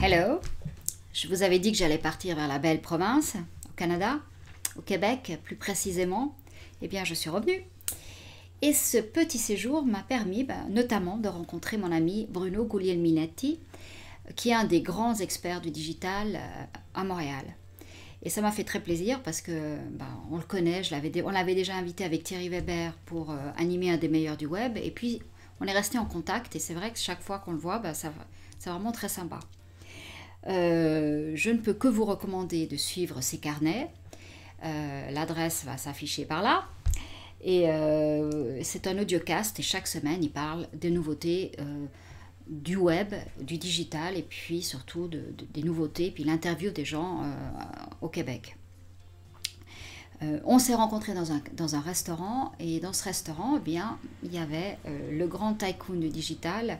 Hello, je vous avais dit que j'allais partir vers la belle province, au Canada, au Québec plus précisément. Eh bien, je suis revenue. Et ce petit séjour m'a permis notamment de rencontrer mon ami Bruno Guglielminetti, qui est un des grands experts du digital à Montréal. Et ça m'a fait très plaisir parce que on le connaît, on l'avait déjà invité avec Thierry Weber pour animer un des meilleurs du web. Et puis, on est resté en contact et c'est vrai que chaque fois qu'on le voit, c'est vraiment très sympa. Je ne peux que vous recommander de suivre ses carnets. L'adresse va s'afficher par là. Et c'est un audiocast et chaque semaine, il parle des nouveautés du web, du digital et puis surtout des nouveautés, puis l'interview des gens au Québec. On s'est rencontrés dans un restaurant et dans ce restaurant, il y avait le grand tycoon du digital,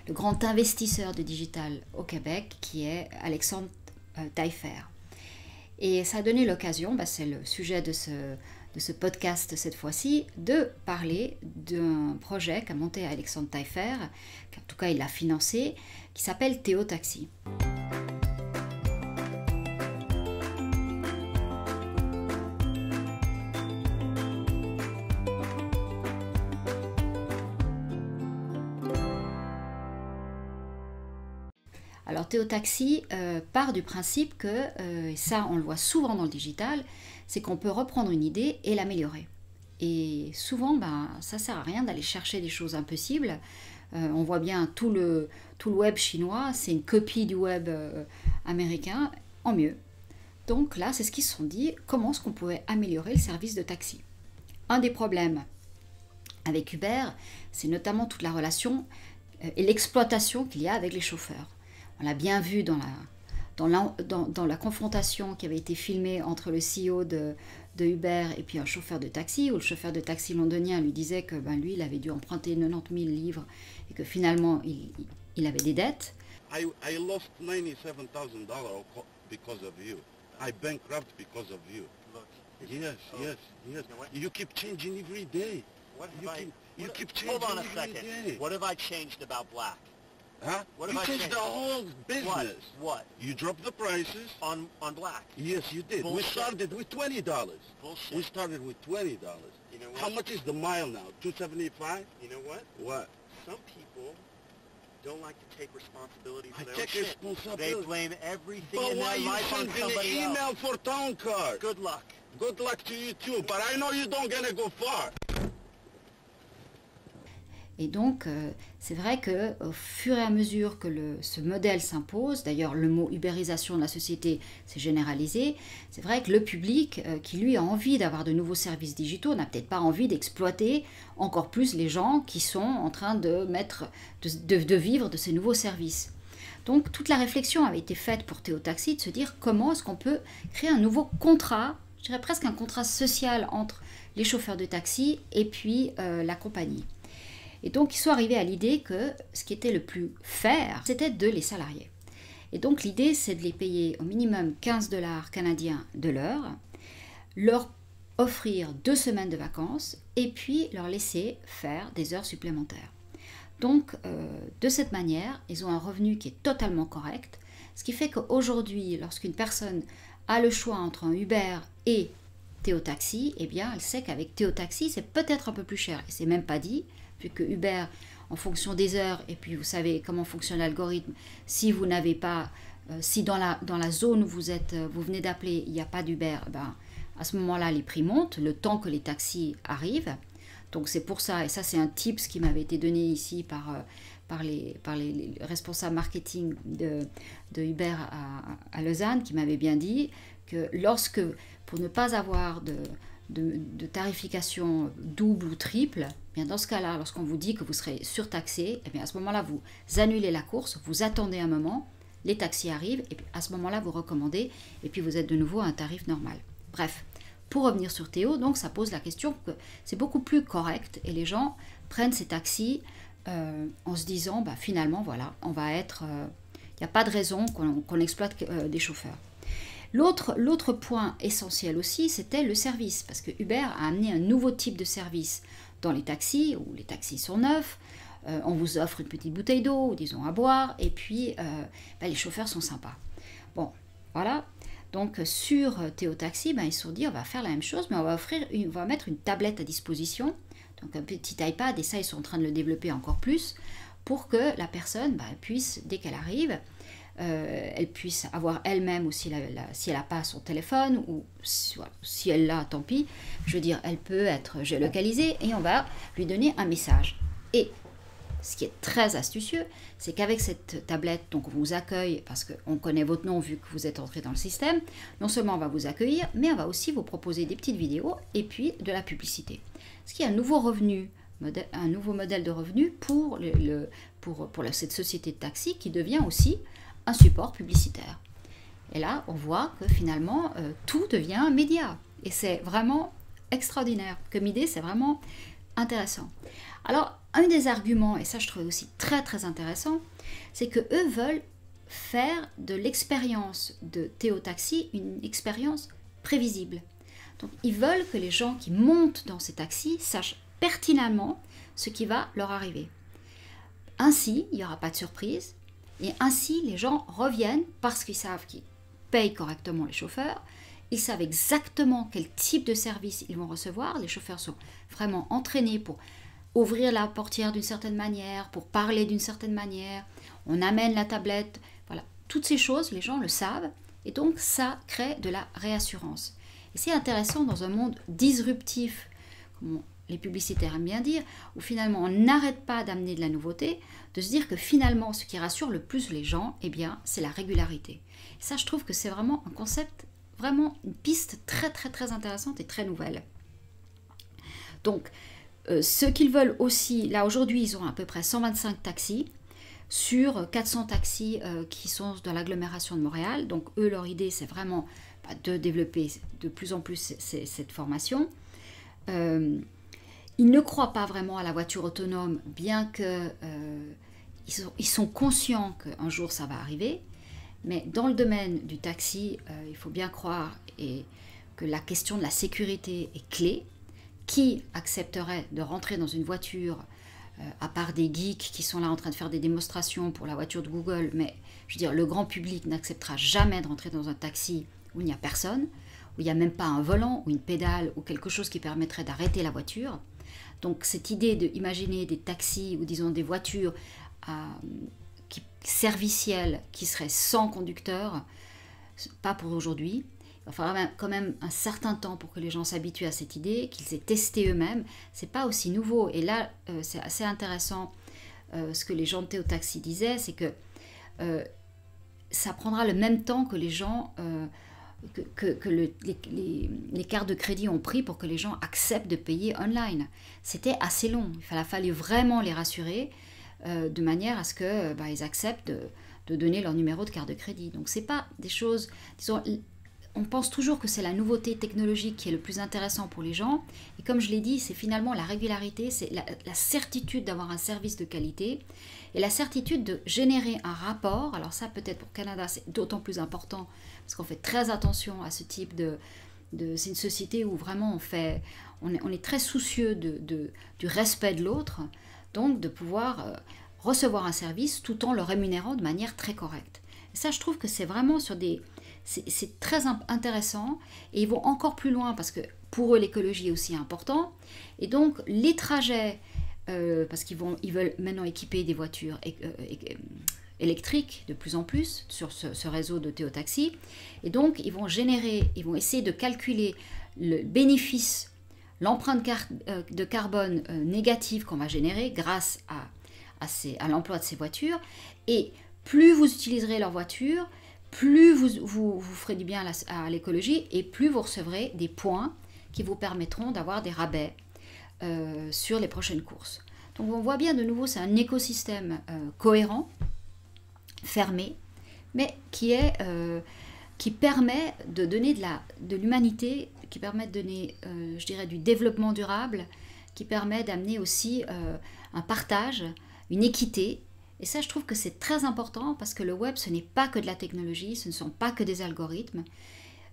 le grand investisseur du digital au Québec qui est Alexandre Taillefer. Et ça a donné l'occasion, c'est le sujet de ce podcast cette fois-ci, de parler d'un projet qu'a monté Alexandre Taillefer, en tout cas il l'a financé, qui s'appelle Théo Taxi. Alors Théo Taxi part du principe que, et ça on le voit souvent dans le digital, c'est qu'on peut reprendre une idée et l'améliorer. Et souvent, ça ne sert à rien d'aller chercher des choses impossibles. On voit bien tout le web chinois, c'est une copie du web américain en mieux. Donc là, c'est ce qu'ils se sont dit, comment est-ce qu'on pouvait améliorer le service de taxi. Un des problèmes avec Uber, c'est notamment toute la relation et l'exploitation qu'il y a avec les chauffeurs. On l'a bien vu dans la confrontation qui avait été filmée entre le CEO de Uber et puis un chauffeur de taxi, où le chauffeur de taxi londonien lui disait que lui, il avait dû emprunter 90 000 livres et que finalement, il avait des dettes. I lost $97,000 because of you. I bankrupt because of you. Look, Yes. You know what? You keep changing every day. You keep changing hold on a every second. day. What have I changed about black? Huh? What You have I changed changed? the whole business. What? You dropped the prices. On black? Yes, you did. Bullshit. We started with $20. Bullshit. We started with $20. You know what? How much is the mile now? $2.75? You know what? What? Some people don't like to take responsibility for I their take own shit. responsibility. They blame everything But in why their you life on sending somebody an email else. for town card? Good luck. Good luck to you too, but I know you don't gonna go far. Et donc, c'est vrai qu'au fur et à mesure que ce modèle s'impose, d'ailleurs le mot ubérisation de la société s'est généralisé, c'est vrai que le public qui lui a envie d'avoir de nouveaux services digitaux n'a peut-être pas envie d'exploiter encore plus les gens qui sont en train de vivre de ces nouveaux services. Donc toute la réflexion avait été faite pour Théo Taxi de se dire comment est-ce qu'on peut créer un nouveau contrat, je dirais presque un contrat social entre les chauffeurs de taxi et puis la compagnie. Et donc, ils sont arrivés à l'idée que ce qui était le plus fair, c'était de les salarier. Et donc, l'idée, c'est de les payer au minimum 15 $ canadiens de l'heure, leur offrir 2 semaines de vacances et puis leur laisser faire des heures supplémentaires. Donc, de cette manière, ils ont un revenu qui est totalement correct, ce qui fait qu'aujourd'hui, lorsqu'une personne a le choix entre un Uber et Théo Taxi, eh bien, elle sait qu'avec Théo Taxi, c'est peut-être un peu plus cher. Et c'est même pas dit, puisque Uber, en fonction des heures, et puis vous savez comment fonctionne l'algorithme, si vous n'avez pas, si dans la zone où vous venez d'appeler, il n'y a pas d'Uber, à ce moment-là, les prix montent, le temps que les taxis arrivent. Donc c'est pour ça, et ça c'est un tips qui m'avait été donné ici par les responsables marketing de Uber à Lausanne, qui m'avaient bien dit que pour ne pas avoir de tarification double ou triple, bien dans ce cas-là, lorsqu'on vous dit que vous serez surtaxé, et bien à ce moment-là, vous annulez la course, vous attendez un moment, les taxis arrivent, et puis à ce moment-là, vous recommandez, et puis vous êtes de nouveau à un tarif normal. Bref, pour revenir sur Théo, donc ça pose la question que c'est beaucoup plus correct, et les gens prennent ces taxis en se disant, finalement, voilà, on va être... Il n'y a pas de raison qu'on exploite des chauffeurs. L'autre point essentiel aussi, c'était le service, parce que Uber a amené un nouveau type de service dans les taxis, où les taxis sont neufs, on vous offre une petite bouteille d'eau, disons à boire, et puis les chauffeurs sont sympas. Bon, voilà. Donc sur Théo Taxi, ils se sont dit on va faire la même chose, mais on va mettre une tablette à disposition, donc un petit iPad, et ça ils sont en train de le développer encore plus, pour que la personne puisse, dès qu'elle arrive, elle puisse avoir elle-même, ou si elle n'a pas son téléphone, ou si elle l'a, tant pis, je veux dire, elle peut être géolocalisée, et on va lui donner un message. Et ce qui est très astucieux, c'est qu'avec cette tablette, donc on vous accueille, parce qu'on connaît votre nom vu que vous êtes entré dans le système, non seulement on va vous accueillir, mais on va aussi vous proposer des petites vidéos et puis de la publicité. Ce qui est un nouveau revenu, un nouveau modèle de revenu pour cette société de taxi qui devient aussi un support publicitaire. Et là, on voit que finalement, tout devient média. Et c'est vraiment extraordinaire. Comme idée, c'est vraiment intéressant. Alors, un des arguments, et ça je trouvais aussi très très intéressant, c'est que eux veulent faire de l'expérience de Théo Taxi une expérience prévisible. Donc, ils veulent que les gens qui montent dans ces taxis sachent pertinemment ce qui va leur arriver. Ainsi, il n'y aura pas de surprise, et ainsi les gens reviennent parce qu'ils savent qu'ils payent correctement les chauffeurs, ils savent exactement quel type de service ils vont recevoir, les chauffeurs sont vraiment entraînés pour ouvrir la portière d'une certaine manière, pour parler d'une certaine manière, on amène la tablette, voilà, toutes ces choses, les gens le savent, et donc ça crée de la réassurance. Et c'est intéressant dans un monde disruptif, comme les publicitaires aiment bien dire, où finalement on n'arrête pas d'amener de la nouveauté, de se dire que finalement ce qui rassure le plus les gens, eh bien, c'est la régularité. Et ça, je trouve que c'est vraiment un concept, vraiment une piste très très très intéressante et très nouvelle. Donc, ce qu'ils veulent aussi, là aujourd'hui ils ont à peu près 125 taxis sur 400 taxis qui sont dans l'agglomération de Montréal. Donc eux, leur idée c'est vraiment de développer de plus en plus cette formation. Ils ne croient pas vraiment à la voiture autonome, bien que ils sont conscients qu'un jour ça va arriver. Mais dans le domaine du taxi, il faut bien croire que la question de la sécurité est clé. Qui accepterait de rentrer dans une voiture, à part des geeks qui sont là en train de faire des démonstrations pour la voiture de Google, mais je veux dire, le grand public n'acceptera jamais de rentrer dans un taxi où il n'y a personne, où il n'y a même pas un volant, ou une pédale, ou quelque chose qui permettrait d'arrêter la voiture. Donc cette idée d'imaginer des taxis, ou disons des voitures servicielles qui seraient sans conducteur, pas pour aujourd'hui. Il va falloir quand même un certain temps pour que les gens s'habituent à cette idée, qu'ils aient testé eux-mêmes. C'est pas aussi nouveau. Et là, c'est assez intéressant ce que les gens de Théo Taxi disaient, c'est que ça prendra le même temps que les gens, les cartes de crédit ont pris pour que les gens acceptent de payer online. C'était assez long. Il a fallu vraiment les rassurer de manière à ce que ils acceptent de donner leur numéro de carte de crédit. Donc c'est pas des choses, disons, on pense toujours que c'est la nouveauté technologique qui est le plus intéressant pour les gens. Et comme je l'ai dit, c'est finalement la régularité, c'est la certitude d'avoir un service de qualité et la certitude de générer un rapport. Alors ça, peut-être pour Canada, c'est d'autant plus important parce qu'on fait très attention à ce type c'est une société où vraiment on est très soucieux du respect de l'autre, donc de pouvoir recevoir un service tout en le rémunérant de manière très correcte. Et ça, je trouve que c'est vraiment c'est très intéressant et ils vont encore plus loin parce que pour eux l'écologie est aussi important et donc les trajets parce qu'ils veulent maintenant équiper des voitures électriques de plus en plus sur ce réseau de Théo Taxi et donc ils vont essayer de calculer le bénéfice, l'empreinte de carbone négative qu'on va générer grâce à l'emploi de ces voitures et plus vous utiliserez leur voiture, plus vous ferez du bien à l'écologie et plus vous recevrez des points qui vous permettront d'avoir des rabais sur les prochaines courses. Donc on voit bien de nouveau, c'est un écosystème cohérent, fermé, mais qui permet de donner de l'humanité, qui permet de donner, je dirais, du développement durable, qui permet d'amener aussi un partage, une équité. Et ça, je trouve que c'est très important parce que le web, ce n'est pas que de la technologie, ce ne sont pas que des algorithmes.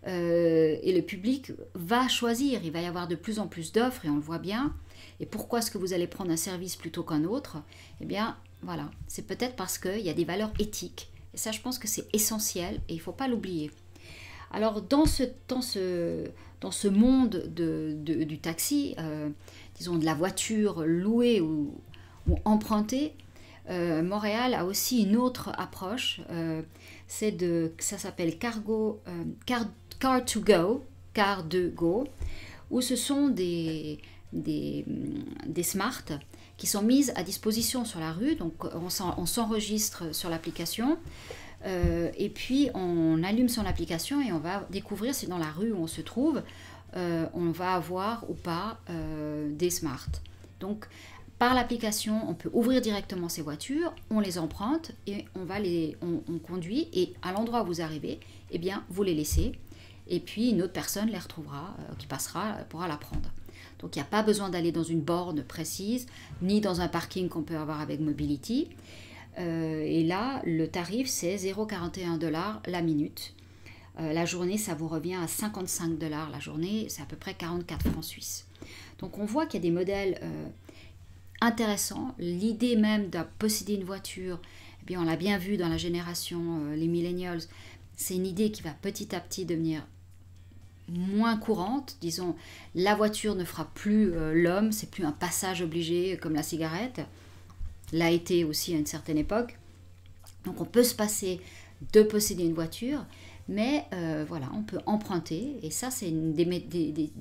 et le public va choisir. Il va y avoir de plus en plus d'offres et on le voit bien. Et pourquoi est-ce que vous allez prendre un service plutôt qu'un autre? Eh bien, voilà, c'est peut-être parce qu'il y a des valeurs éthiques. Et ça, je pense que c'est essentiel et il ne faut pas l'oublier. Alors, dans ce monde du taxi, disons de la voiture louée ou empruntée, Montréal a aussi une autre approche. Ça s'appelle Car to Go, Car de Go, où ce sont des smarts qui sont mises à disposition sur la rue. Donc on s'enregistre sur l'application et puis on allume son application et on va découvrir si dans la rue où on se trouve on va avoir ou pas des smarts. Donc par l'application on peut ouvrir directement ces voitures, on les emprunte et on conduit, et à l'endroit où vous arrivez, eh bien vous les laissez et puis une autre personne les retrouvera, qui pourra la prendre. Donc il n'y a pas besoin d'aller dans une borne précise, ni dans un parking qu'on peut avoir avec Mobility. Et là, le tarif, c'est 0,41 $ la minute. La journée, ça vous revient à 55 $ la journée, c'est à peu près 44 francs suisses. Donc on voit qu'il y a des modèles intéressants. L'idée même de posséder une voiture, eh bien, on l'a bien vu dans la génération, les millennials, c'est une idée qui va petit à petit devenir moins courante. Disons, la voiture ne fera plus l'homme, c'est plus un passage obligé comme la cigarette, l'a été aussi à une certaine époque. Donc on peut se passer de posséder une voiture, mais voilà, on peut emprunter, et ça c'est des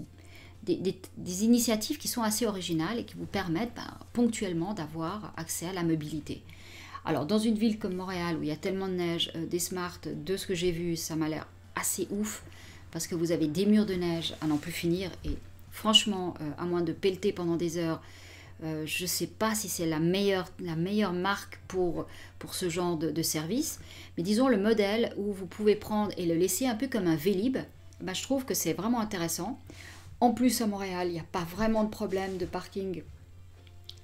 initiatives qui sont assez originales et qui vous permettent ponctuellement d'avoir accès à la mobilité. Alors dans une ville comme Montréal où il y a tellement de neige, des smarts, de ce que j'ai vu, ça m'a l'air assez ouf, parce que vous avez des murs de neige à n'en plus finir, et franchement, à moins de pelleter pendant des heures, je ne sais pas si c'est la meilleure marque pour ce genre de service, mais disons le modèle où vous pouvez prendre et le laisser un peu comme un Vélib, je trouve que c'est vraiment intéressant. En plus, à Montréal, il n'y a pas vraiment de problème de parking.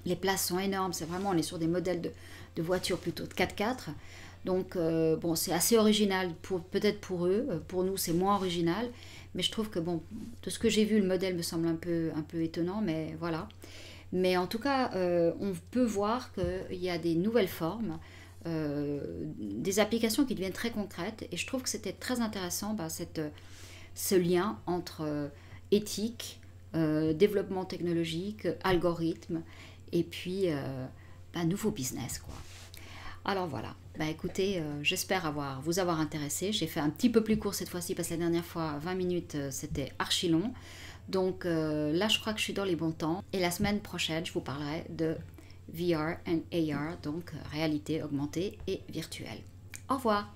Les places sont énormes, c'est vraiment, on est sur des modèles de voitures plutôt de 4x4. Donc, bon, c'est assez original, peut-être pour eux. Pour nous, c'est moins original. Mais je trouve que, bon, de ce que j'ai vu, le modèle me semble un peu étonnant, mais voilà. Mais en tout cas, on peut voir qu'il y a des nouvelles formes, des applications qui deviennent très concrètes. Et je trouve que c'était très intéressant, ce lien entre éthique, développement technologique, algorithme, et puis nouveau business, quoi. Alors voilà, écoutez, j'espère vous avoir intéressé. J'ai fait un petit peu plus court cette fois-ci, parce que la dernière fois, 20 minutes, c'était archi long. Donc là, je crois que je suis dans les bons temps. Et la semaine prochaine, je vous parlerai de VR and AR, donc réalité augmentée et virtuelle. Au revoir!